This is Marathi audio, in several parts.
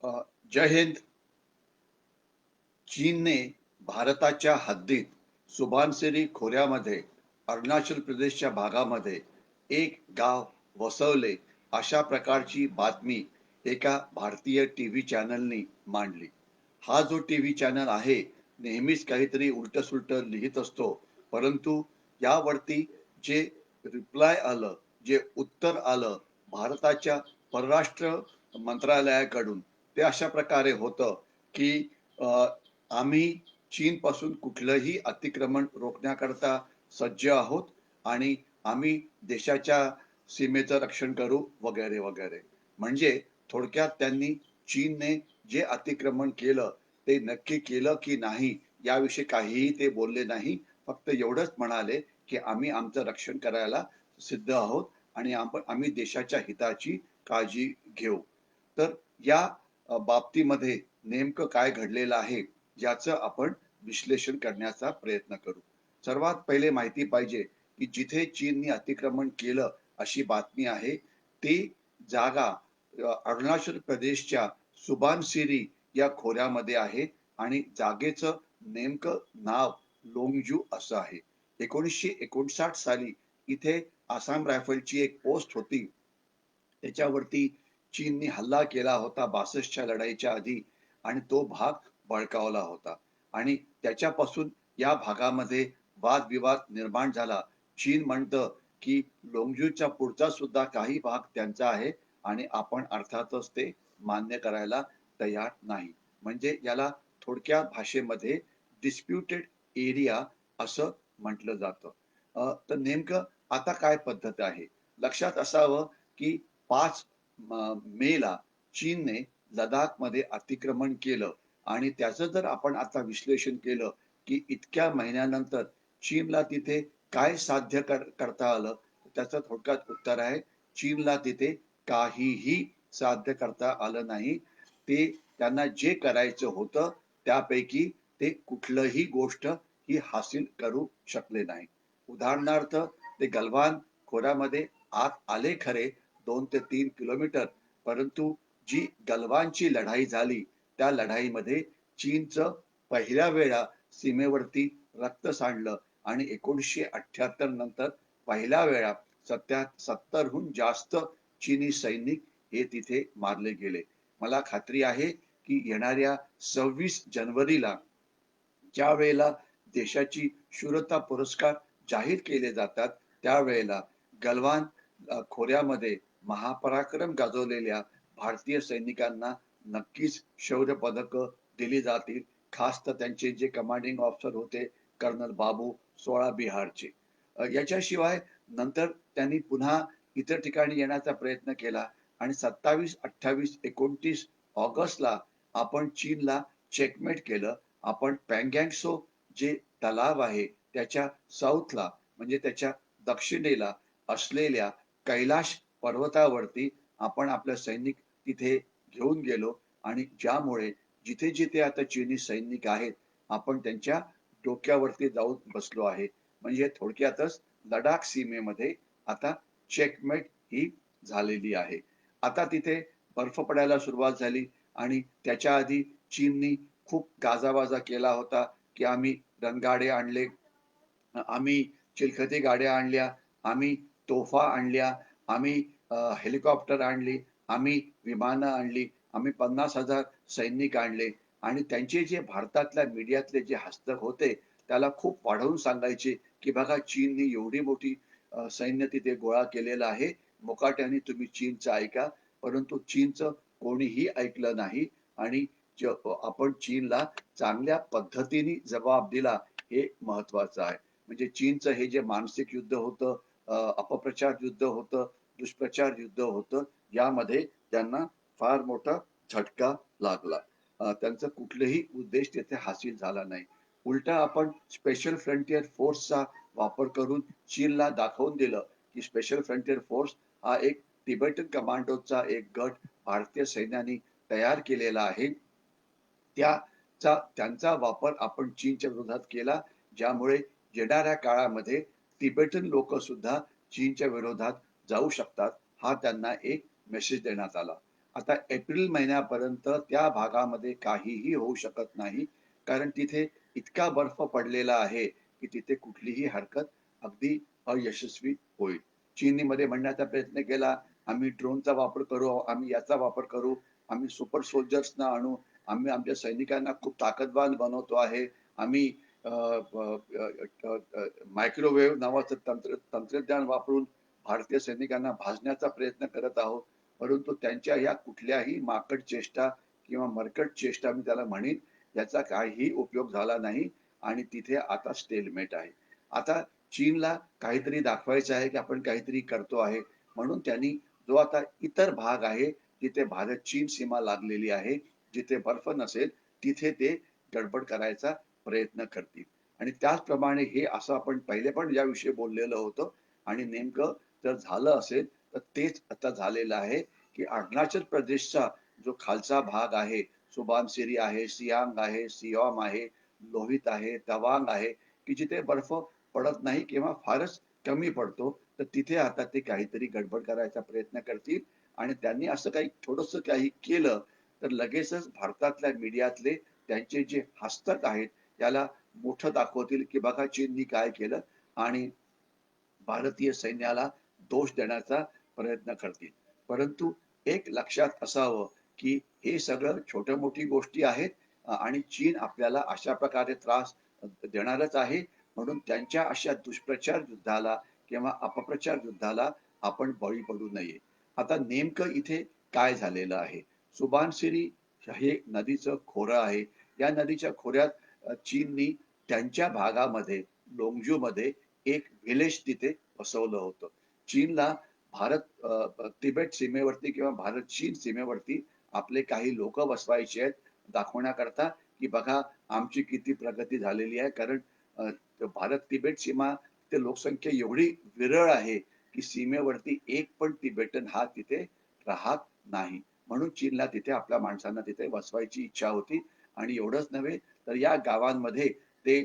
अ, जय हिंद. चीनने भारताच्या हद्दीत सुभानसिरी खोऱ्यामध्ये अरुणाचल प्रदेशच्या भागामध्ये एक गाव वसवले अशा प्रकारची बातमी एका भारतीय टीव्ही चॅनलनी मांडली. हा जो टीव्ही चॅनल आहे नेहमीच काहीतरी उलट सुलट लिहित असतो, परंतु यावरती जे रिप्लाय आलं, जे उत्तर आलं भारताच्या परराष्ट्र मंत्रालयाकडून, ते अशा प्रकारे होतं की आम्ही चीनपासून कुठलंही अतिक्रमण रोखण्याकरता सज्ज आहोत आणि आम्ही देशाच्या सीमेचं रक्षण करू वगैरे वगैरे. म्हणजे थोडक्यात त्यांनी चीनने जे अतिक्रमण केलं ते नक्की केलं की नाही याविषयी काहीही ते बोलले नाही. फक्त एवढंच म्हणाले की आम्ही आमचं रक्षण करायला सिद्ध आहोत आणि आम्ही देशाच्या हिताची काळजी घेऊ. तर या बाबतीमध्ये नेमकं काय घडलेलं आहे याचं आपण विश्लेषण करण्याचा प्रयत्न करू. सर्वात पहिले माहिती पाहिजे की जिथे चीनने अतिक्रमण केलं अशी बातमी आहे ती जागा अरुणाचल प्रदेशच्या सुबानसिरी या खोऱ्यामध्ये आहे आणि जागेचं नेमकं नाव लोंगजू असं आहे. 1959 साली इथे आसाम रायफलची एक पोस्ट होती. त्याच्यावरती चीनने हल्ला केला होता 62च्या लढाईच्या आधी आणि तो भाग बळकावला होता आणि त्याच्यापासून या भागामध्ये वादविवाद निर्माण झाला. चीन म्हणतं की लोंगजूचा पुढचा सुद्धा काही भाग त्यांचा आहे आणि आपण अर्थातच ते मान्य करायला तयार नाही. म्हणजे याला थोडक्या भाषेमध्ये डिस्प्युटेड एरिया असं म्हटलं जातं. तर नेमकं आता काय पद्धत आहे? लक्षात असावं की 5 मेला चीनने लडाखमध्ये अतिक्रमण केलं आणि त्याचं जर आपण आता विश्लेषण केलं की इतक्या महिन्यानंतर चीनला तिथे काय साध्य करता आलं, त्याचं थोडक्यात उत्तर आहे चीनला तिथे काहीही साध्य करता आलं नाही. ते त्यांना जे करायचं होतं त्यापैकी ते कुठलंही गोष्ट ही हासिल करू शकले नाही. उदाहरणार्थ ते गलवान खोऱ्यामध्ये आत आले खरे 2 ते 3 किलोमीटर, परंतु जी गलवानची लढाई झाली त्या लढाईमध्ये चीनचं पहिल्या वेळा सीमेवरती रक्त सांडलं आणि 1978 नंतर पहिल्या वेळा 70हून जास्त चीनी सैनिक हे तिथे मारले गेले. मला खात्री आहे की येणाऱ्या 26 जानेवारीला ज्या वेळेला देशाची शूरता पुरस्कार जाहीर केले जातात त्यावेळेला गलवान खोऱ्यामध्ये महापराक्रम गाजवलेल्या भारतीय सैनिकांना नक्कीच शौर्य पदक दिली जातील. खास तर त्यांचे जे कमांडिंग ऑफिसर होते कर्नल बाबू 16 बिहारचे. याच्याशिवाय नंतर त्यांनी पुन्हा इतर ठिकाणी येण्याचा प्रयत्न केला आणि 27, 28, 29 ऑगस्टला आपण चीनला चेकमेट केलं. आपण पँगँगसो जे तलाव आहे त्याच्या साऊथला म्हणजे त्याच्या दक्षिणेला असलेल्या कैलाश पर्वतावरती आपण आपलं सैनिक तिथे घेऊन गेलो आणि ज्यामुळे जिथे जिथे आता चीनी सैनिक आहेत आपण त्यांच्या डोक्यावरती जाऊन बसलो आहे. म्हणजे थोडक्यातच लडाख सीमेमध्ये आता चेकमेट ही झालेली आहे. आता तिथे बर्फ पडायला सुरुवात झाली आणि त्याच्या आधी चीननी खूप गाजावाजा केला होता की आम्ही रणगाडे आणले, आम्ही चिलखती गाड्या आणल्या, आम्ही तोफा आणल्या, आम्ही हेलिकॉप्टर आणली, आम्ही विमानं आणली, आम्ही 50,000 सैनिक आणले आणि त्यांचे जे भारतातल्या मीडियातले जे हस्तक होते त्याला खूप वाढवून सांगायचे की बघा चीनने एवढी मोठी सैन्य तिथे गोळा केलेलं आहे. मुकाट्याने तुम्ही चीनचं ऐका. परंतु चीनचं कोणीही ऐकलं नाही आणि आपण चीनला चांगल्या पद्धतीने जबाब दिला हे महत्वाचं आहे. म्हणजे चीनचं हे जे मानसिक युद्ध होतं, अपप्रचार युद्ध होतं, दुष्प्रचार युद्ध होतं, यामध्ये त्यांना फार मोठा झटका लागला. त्यांचा कुठलेही उद्देश तिथे हासिल झाला नाही. उलटा आपण स्पेशल फ्रंटियर फोर्सचा वापर करून चीनला दाखवून दिलं की स्पेशल फ्रंटियर फोर्स हा एक तिबेटन कमांडोचा एक गट भारतीय सैन्याने तयार केलेला आहे. त्यांचा वापर आपण चीनच्या विरोधात केला, ज्यामुळे येणाऱ्या काळामध्ये तिबेटन लोक सुद्धा चीनच्या विरोधात जाऊ शकतात. हा त्यांना एक मेसेज देण्यात आला. आता एप्रिल महिन्यापर्यंत त्या भागामध्ये काहीही होऊ शकत नाही. कारण तिथे इतका बर्फ पडलेला आहे, की तिथे कुठलीही हरकत अगदी अयशस्वी होईल. चीनमध्ये म्हणण्याचा प्रयत्न केला, आम्ही ड्रोनचा वापर करू, आम्ही याचा वापर करू, आम्ही सुपर सोल्जर्सना आणू, आम्ही आमच्या सैनिकांना खूप ताकदवान बनवतो आहे. आम्ही मायक्रोवेव्ह नावाचं तंत्रज्ञान वापरून भारतीय सैनिकांना भाजण्याचा प्रयत्न करत आहोत. परंतु त्यांच्या ह्या कुठल्याही माकड चेष्टा किंवा मरकट चेष्टा मी त्याला म्हणेन, याचा काहीही उपयोग झाला नाही आणि तिथे आता स्टेलमेट आहे. आता चीनला काहीतरी दाखवायचं आहे, की आपण काहीतरी करतो आहे. म्हणून त्यांनी जो आता इतर भाग आहे, जिथे भारत-चीन सीमा लागलेली आहे, जिथे बर्फ नसेल, तिथे ते गडबड करायचा प्रयत्न करतील. आणि त्याचप्रमाणे हे असं आपण पहिले पण याविषयी बोललेलं होतं आणि नेमकं जर झालं असेल, तर तेच आता झालेलं आहे, की अरुणाचल प्रदेशचा जो खालचा भाग आहे, सुबानसिरी आहे, सियांग आहे, सियॉम आहे, लोहित आहे, तवांग आहे, की जिथे बर्फ पडत नाही किंवा फारच कमी पडतो. तर तिथे आता ते काहीतरी गडबड करायचा प्रयत्न करतील आणि त्यांनी असं काही थोडंसं काही केलं, तर लगेचच भारतातल्या मीडियातले त्यांचे जे हस्तक आहेत, त्याला मोठं दाखवतील, की बघा चीननी काय केलं आणि भारतीय सैन्याला दोष देण्याचा प्रयत्न करतील. परंतु एक लक्षात असावं, की हे सगळं छोट्या-मोठी गोष्टी आहेत आणि चीन आपल्याला अशा प्रकारे त्रास देणारच आहे. म्हणून त्यांच्या अशा दुष्प्रचार युद्धाला किंवा अपप्रचार युद्धाला आपण बळी पडू नये. आता नेमकं इथे काय झालेलं आहे? सुबानसिरी हे नदीचं खोरं आहे. या नदीच्या खोऱ्यात चीननी त्यांच्या भागामध्ये, लोंगजूमध्ये एक व्हिलेज तिथे बसवलं होतं. चीनला तिबेट सीमेवरती किंवा भारत-चीन सीमेवरती आपले काही लोकं बसवायचे आहेत, दाखवण्याकरता, की बघा आमची किती प्रगती झालेली आहे. कारण भारत-तिबेट सीमा ते लोकसंख्या एवढी विरळ आहे, की सीमेवरती एक पण तिबेटन हा तिथे राहत नाही. म्हणून चीनला तिथे आपल्या माणसांना तिथे बसवायची इच्छा होती आणि एवढंच नव्हे, तर या गावांमध्ये ते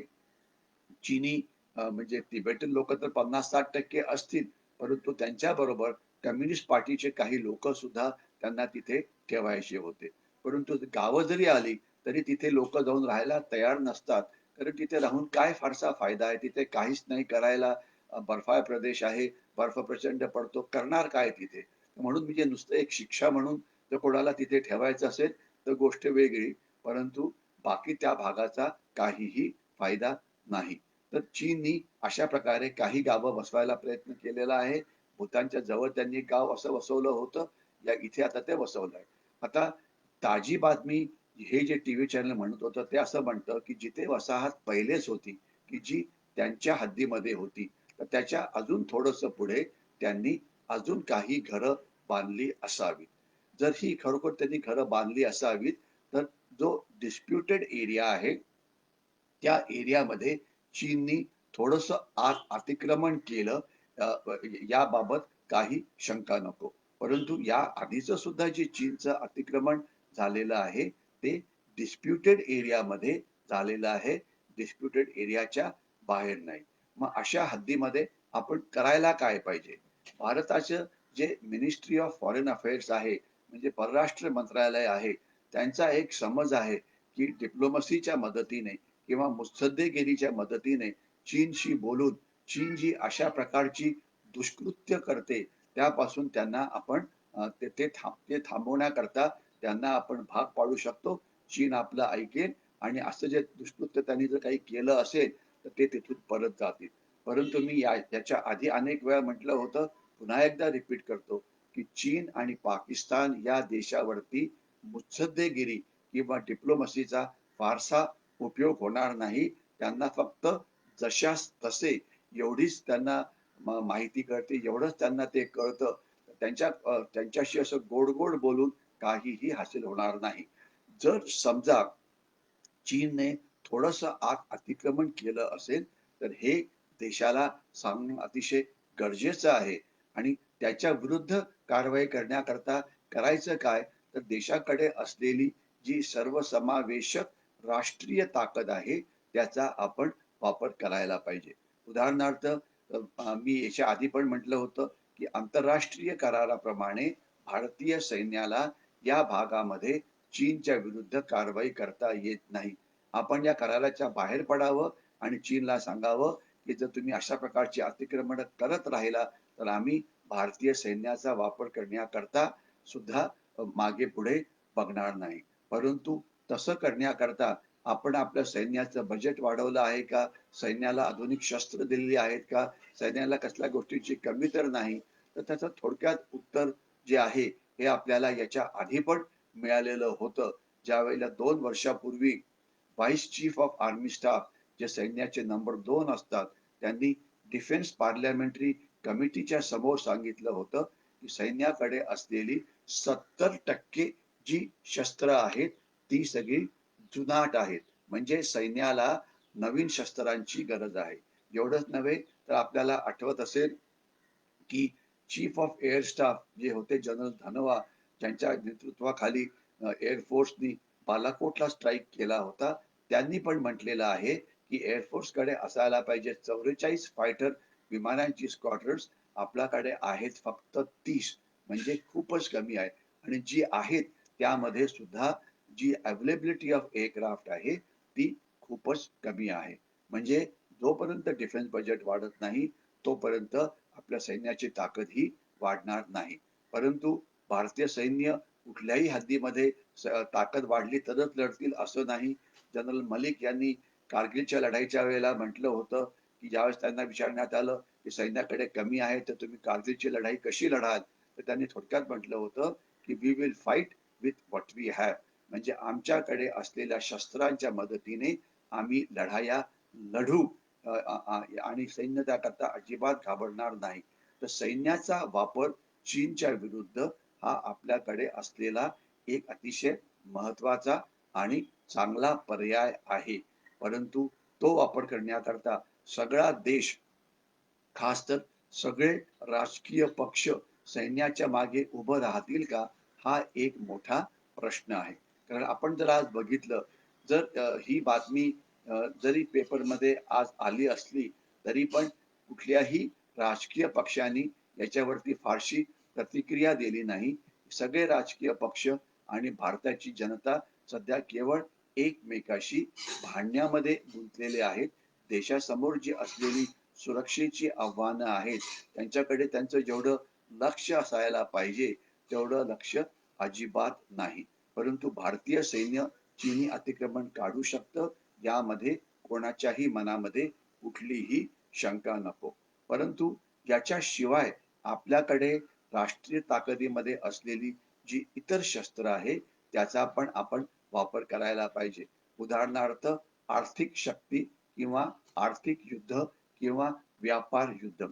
चीनी म्हणजे तिबेटन लोक तर 50-60% असतील, परंतु त्यांच्याबरोबर कम्युनिस्ट पार्टीचे काही लोक सुद्धा त्यांना तिथे ठेवायचे होते. परंतु गावं जरी आली, तरी तिथे लोक जाऊन राहायला तयार नसतात. कारण तिथे राहून काय फारसा फायदा आहे? तिथे काहीच नाही करायला. बर्फाळ प्रदेश आहे, बर्फ प्रचंड पडतो. करणार काय तिथे? म्हणून म्हणजे नुसतं एक शिक्षा म्हणून जर कोणाला तिथे ठेवायचं असेल, तर गोष्ट वेगळी. परंतु बाकी त्या भागाचा काहीही फायदा नाही. तर चीननी अशा प्रकारे काही गावं बसवायला प्रयत्न केलेला आहे. भूतानच्या जवळ त्यांनी गाव असं बसवलं होतं. या इथे आता ते बसवलंय. आता ताजी बातमी हे जे टीव्ही चॅनल म्हणत होतं ते असं म्हणतं, की जिथे वसाहत पहिलेच होती, की जी त्यांच्या हद्दीमध्ये होती. तर त्याच्या अजून थोडंसं पुढे त्यांनी अजून काही घरं बांधली असावीत. जर ही खरोखर त्यांनी घरं बांधली असावीत, तर जो डिस्प्युटेड एरिया आहे, त्या एरियामध्ये चीननी थोडंसं आत अतिक्रमण केलं याबाबत काही शंका नको. परंतु या आधीचं सुद्धा जे चीनचं अतिक्रमण झालेलं आहे ते डिस्प्युटेड एरियामध्ये झालेलं आहे. डिस्प्युटेड एरियाच्या बाहेर नाही. मग अशा हद्दीमध्ये आपण करायला काय पाहिजे? भारताचं जे मिनिस्ट्री ऑफ फॉरेन अफेअर्स आहे, म्हणजे परराष्ट्र मंत्रालय आहे, त्यांचा एक समज आहे, की डिप्लोमसीच्या मदतीने किंवा मुत्सद्देगिरीच्या मदतीने चीनशी बोलून चीन जी अशा प्रकारची दुष्कृत्य करते त्यापासून त्यांना आपण ते थांबवण्याकरता त्यांना आपण भाग पाडू शकतो. चीन आपलं ऐकेल आणि असं जे दुष्कृत्य त्यांनी जर काही केलं असेल तर ते तिथून परत जातील. परंतु मी याच्या आधी अनेक वेळा म्हटलं होतं, पुन्हा एकदा रिपीट करतो, की चीन आणि पाकिस्तान या देशावरती मुत्सद्देगिरी किंवा डिप्लोमसीचा फारसा उपयोग होणार नाही. त्यांना फक्त जशास तसे एवढीच त्यांना माहिती कळते, एवढंच त्यांना ते कळतं. त्यांच्याशी असं गोड-गोड बोलून काहीही हासिल होणार नाही. जर समजा चीनने थोडंसं आत अतिक्रमण केलं असेल, तर हे देशाला सांगणं अतिशय गरजेचं आहे आणि त्याच्या विरुद्ध कारवाई करण्याकरता करायचं काय? तर देशाकडे असलेली जी सर्वसमावेशक राष्ट्रीय ताकद आहे, त्याचा आपण वापर करायला पाहिजे. उदाहरणार्थ मी याच्या आधी पण म्हटलं होतं, की आंतरराष्ट्रीय कराराप्रमाणे भारतीय सैन्याला या भागामध्ये चीनच्या विरुद्ध कारवाई करता येत नाही. आपण या कराराच्या बाहेर पडावं आणि चीनला सांगावं की जर तुम्ही अशा प्रकारची अतिक्रमण करत राहिला तर आम्ही भारतीय सैन्याचा वापर करण्याकरता सुद्धा मागे पुढे बघणार नाही. परंतु तसं करण्याकरता आपण आपल्या सैन्याचं बजेट वाढवलं आहे का? सैन्याला आधुनिक शस्त्र दिलेली आहेत का? सैन्याला कसल्या गोष्टीची कमी तर नाही. तर त्याचं थोडक्यात उत्तर जे आहे हे आपल्याला याच्या आधी पण मिळालेलं होतं. ज्यावेळेला 2 वर्षापूर्वी vice chief of army staff जे सैन्याचे नंबर 2 असतात, त्यांनी डिफेन्स पार्लमेंटरी कमिटीच्या समोर सांगितलं होतं की सैन्याकडे असलेली 70% जी शस्त्र आहेत ती सगळी जुनाट आहेत. म्हणजे सैन्याला नवीन शस्त्रांची गरज आहे. एवढंच नव्हे तर आपल्याला आठवत असेल की चीफ ऑफ एअर स्टाफ जे होते जनरल धनोआ, ज्यांच्या नेतृत्वाखाली एअरफोर्सनी बालाकोटला स्ट्राईक केला होता, त्यांनी पण म्हटलेलं आहे की एअरफोर्सकडे असायला पाहिजे 44 फायटर विमानांची स्क्वॉड्रन्स, आपल्याकडे आहेत फक्त 30. म्हणजे खूपच कमी आहे. आणि जी आहेत त्यामध्ये सुद्धा जी अवेलेबिलिटी ऑफ एअरक्राफ्ट आहे ती खूपच कमी आहे. म्हणजे जोपर्यंत डिफेन्स बजेट वाढत नाही तोपर्यंत आपल्या सैन्याची ताकद ही वाढणार नाही. परंतु भारतीय सैन्य कुठल्याही हद्दीमध्ये ताकद वाढली तरच लढतील असं नाही. जनरल मलिक यांनी कारगिलच्या लढाईच्या वेळेला म्हटलं होतं की ज्यावेळेस त्यांना विचारण्यात आलं की सैन्याकडे कमी आहे तर तुम्ही कारगिलची लढाई कशी लढाल, तर त्यांनी थोडक्यात म्हटलं होतं की we will fight with what we have. म्हणजे आमच्याकडे असलेल्या शस्त्रांच्या मदतीने आम्ही लढाया लढू आणि सैन्य त्याकरता अजिबात घाबरणार नाही. तर सैन्याचा वापर चीनच्या विरुद्ध हा आपल्याकडे असलेला एक अतिशय महत्वाचा आणि चांगला पर्याय आहे. परंतु तो वापर करण्याकरता सगळा देश, खास तर सगळे राजकीय पक्ष सैन्याच्या मागे उभं राहतील का, हा एक मोठा प्रश्न आहे. कारण आपण जर आज बघितलं, जर ही बातमी जरी पेपरमध्ये आज आली असली तरी पण कुठल्याही राजकीय पक्षांनी याच्यावरती फारशी प्रतिक्रिया दिली नाही. सगळे राजकीय पक्ष आणि भारताची जनता सध्या केवळ एकमेकाशी भांडण्यामध्ये गुंतलेले आहेत. देशासमोर जी असलेली सुरक्षेची आव्हानं आहेत त्यांच्याकडे त्यांचं जेवढं लक्ष असायला पाहिजे तेवढं लक्ष अजिबात नाही. परंतु भारतीय सैन्य चीनी अतिक्रमण काढू शकतं, यामध्ये कोणाच्याही मनामध्ये कुठलीही शंका नको. परंतु याच्याशिवाय आपल्याकडे राष्ट्रीय ताकदीमध्ये असलेली जी इतर शस्त्र आहे त्याचा पण आपण वापर करायला पाहिजे. उदाहरणार्थ आर्थिक शक्ती किंवा आर्थिक युद्ध किंवा व्यापार युद्ध.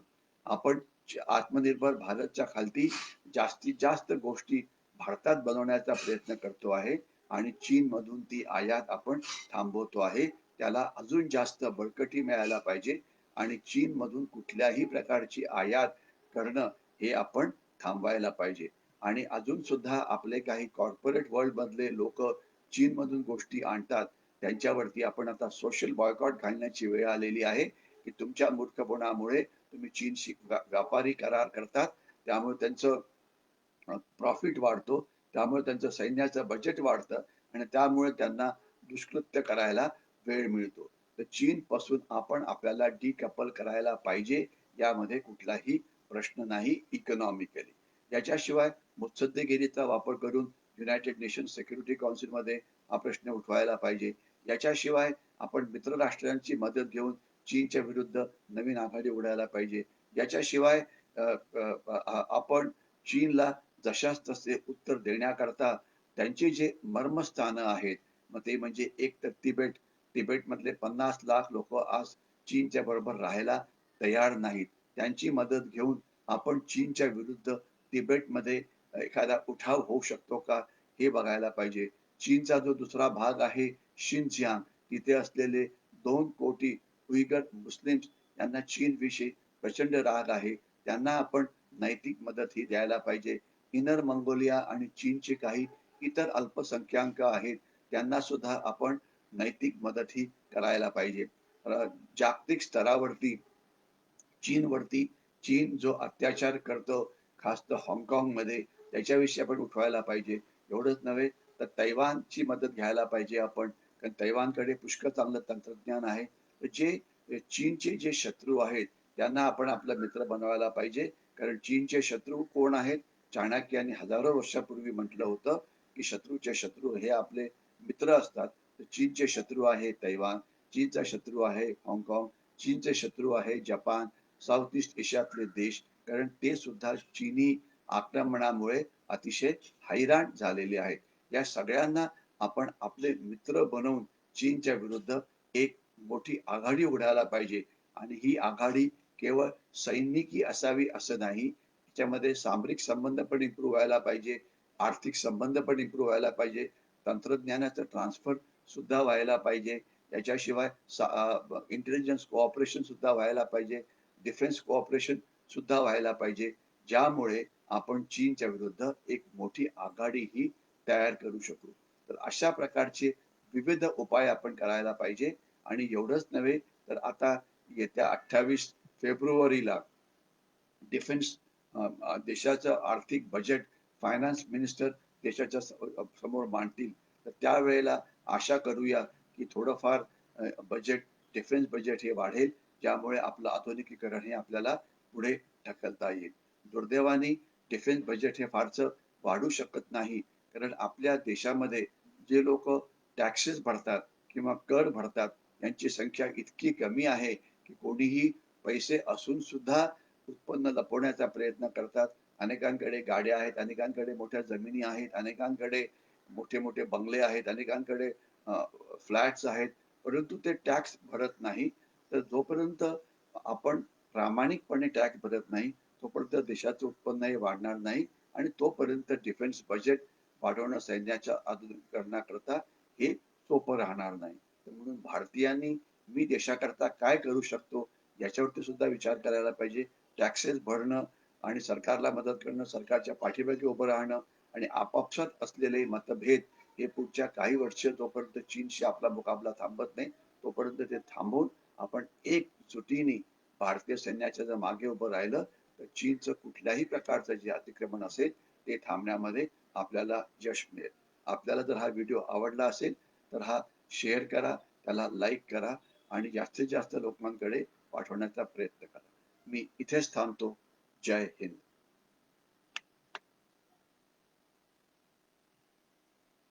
आपण आत्मनिर्भर भारतच्या खालती जास्तीत जास्त गोष्टी भारतात बनवण्याचा प्रयत्न करतो आहे आणि चीन मधून ती आयात आपण थांबवतो आहे. त्याला अजून जास्त बळकटी मिळायला पाहिजे आणि चीन मधून कुठल्याही प्रकारची आयात करणं हे आपण थांबवायला पाहिजे. आणि अजून सुद्धा आपले काही कॉर्पोरेट वर्ल्ड मधले लोक चीन मधून गोष्टी आणतात, त्यांच्यावरती आपण आता सोशल बॉयकॉट घालण्याची वेळ आलेली आहे की तुमच्या मूर्खपणामुळे तुम्ही चीनशी व्यापारी करार करतात, त्यामुळे त्यांचं प्रॉफिट वाढतो, त्यामुळे त्यांचं सैन्याचं बजेट वाढतं आणि त्यामुळे त्यांना दुष्कृत्य करायला वेळ मिळतो. तर चीन पासून आपण आपल्याला डिकपल करायला पाहिजे, यामध्ये कुठलाही प्रश्न नाही इकॉनॉमिकली. याच्याशिवाय मुत्सद्देगिरीचा वापर करून युनायटेड नेशन सिक्युरिटी काउन्सिलमध्ये हा प्रश्न उठवायला पाहिजे. याच्याशिवाय आपण मित्र राष्ट्रांची मदत घेऊन चीनच्या विरुद्ध नवीन आघाडी उघडायला पाहिजे. याच्याशिवाय आपण चीनला जशास तसे उत्तर देण्याकरता त्यांचे जे मर्मस्थानं आहेत, मग ते म्हणजे एक तर तिबेटमधले 50 लाख लोक आज चीनच्या बरोबर राहायला तयार नाहीत. त्यांची मदत घेऊन आपण चीनच्या विरुद्ध तिबेटमध्ये एखादा उठाव होऊ शकतो का, हे बघायला पाहिजे. चीनचा जो दुसरा भाग आहे शिनजियांग, तिथे असलेले 2 कोटी उईगर मुस्लिम्स यांना चीनविषयी प्रचंड राग आहे. त्यांना आपण नैतिक मदत ही द्यायला पाहिजे. इनर मंगोलिया आणि चीनचे काही इतर अल्पसंख्याक आहेत, त्यांना सुद्धा आपण नैतिक मदत ही करायला पाहिजे. जागतिक स्तरावरती चीनवरती चीन जो अत्याचार करतो, खास तर हाँगकाँगमध्ये, त्याच्याविषयी आपण उठवायला पाहिजे. एवढंच नव्हे तर तैवानची मदत घ्यायला पाहिजे आपण, कारण तैवानकडे पुष्कळ चांगलं तंत्रज्ञान आहे. तर जे चीनचे जे शत्रू आहेत त्यांना आपण आपला मित्र बनवायला पाहिजे, कारण चीनचे शत्रू कोण आहेत? चाणक्याने हजारो वर्षापूर्वी म्हटलं होतं की शत्रूचे शत्रू हे आपले मित्र असतात. तर चीनचे शत्रू आहे तैवान, चीनचा शत्रू आहे हाँगकाँग, चीनचे शत्रू आहे जपान, साऊथ ईस्ट एशियातले देश, कारण ते सुद्धा चीनी आक्रमणामुळे अतिशय हैराण झालेले आहेत. या सगळ्यांना आपण आपले मित्र बनवून चीनच्या विरुद्ध एक मोठी आघाडी उघडायला पाहिजे, आणि ही आघाडी केवळ सैनिकी असावी असं नाही. त्याच्यामध्ये सामरिक संबंध पण इम्प्रूव्ह व्हायला पाहिजे, आर्थिक संबंध पण इम्प्रूव्ह व्हायला पाहिजे, तंत्रज्ञानाचं ट्रान्सफर सुद्धा व्हायला पाहिजे. त्याच्याशिवाय इंटेलिजन्स कोऑपरेशन सुद्धा व्हायला पाहिजे, डिफेन्स कोऑपरेशन सुद्धा व्हायला पाहिजे, ज्यामुळे आपण चीनच्या विरुद्ध एक मोठी आघाडी ही तयार करू शकू. तर अशा प्रकारचे विविध उपाय आपण करायला पाहिजे. आणि एवढंच नव्हे तर आता येत्या 28 फेब्रुवारीला डिफेन्स देशाचं आर्थिक बजेट फायनान्स मिनिस्टर देशाच्या समोर मांडतील. तर त्यावेळेला आशा करूया की थोडंफार बजेट, डिफेन्स बजेट हे वाढेल, ज्यामुळे आपलं आधुनिकीकरण हे आपल्याला पुढे ढकलता येईल. दुर्दैवाने डिफेन्स बजेट हे फारसं वाढू शकत नाही, कारण आपल्या देशामध्ये जे लोक टॅक्सेस भरतात किंवा कर भरतात यांची संख्या इतकी कमी आहे की कोणीही पैसे असून सुद्धा उत्पन्न लपवण्याचा प्रयत्न करतात. अनेकांकडे गाड्या आहेत, अनेकांकडे मोठ्या जमिनी आहेत, अनेकांकडे मोठे मोठे बंगले आहेत, अनेकांकडे फ्लॅट्स आहेत, परंतु ते टॅक्स भरत नाही. तर जोपर्यंत आपण प्रामाणिकपणे टॅक्स भरत नाही तोपर्यंत देशाचं उत्पन्न हे वाढणार नाही, आणि तोपर्यंत डिफेन्स बजेट वाढवणं सैन्याच्या आधुनिकीकरणाकरता हे सोपं राहणार नाही. तर म्हणून भारतीयांनी मी देशाकरता काय करू शकतो याच्यावरती सुद्धा विचार करायला पाहिजे. टॅक्सेस भरणं आणि सरकारला मदत करणं, सरकारच्या पाठीमागे उभं राहणं, आणि आपापसात असलेले मतभेद हे पुढच्या काही वर्ष जोपर्यंत चीनशी आपला मुकाबला थांबत नाही तोपर्यंत ते थांबवून आपण एकजुटीने भारतीय सैन्याच्या जर मागे उभं राहिलं तर चीनचं कुठल्याही प्रकारचं जे अतिक्रमण असेल ते थांबण्यामध्ये आपल्याला यश मिळेल. आपल्याला जर हा व्हिडिओ आवडला असेल तर हा शेअर करा, त्याला लाईक करा, आणि जास्तीत जास्त लोकांकडे पाठवण्याचा प्रयत्न करा. मी इथेच थांबतो. जय हिंद.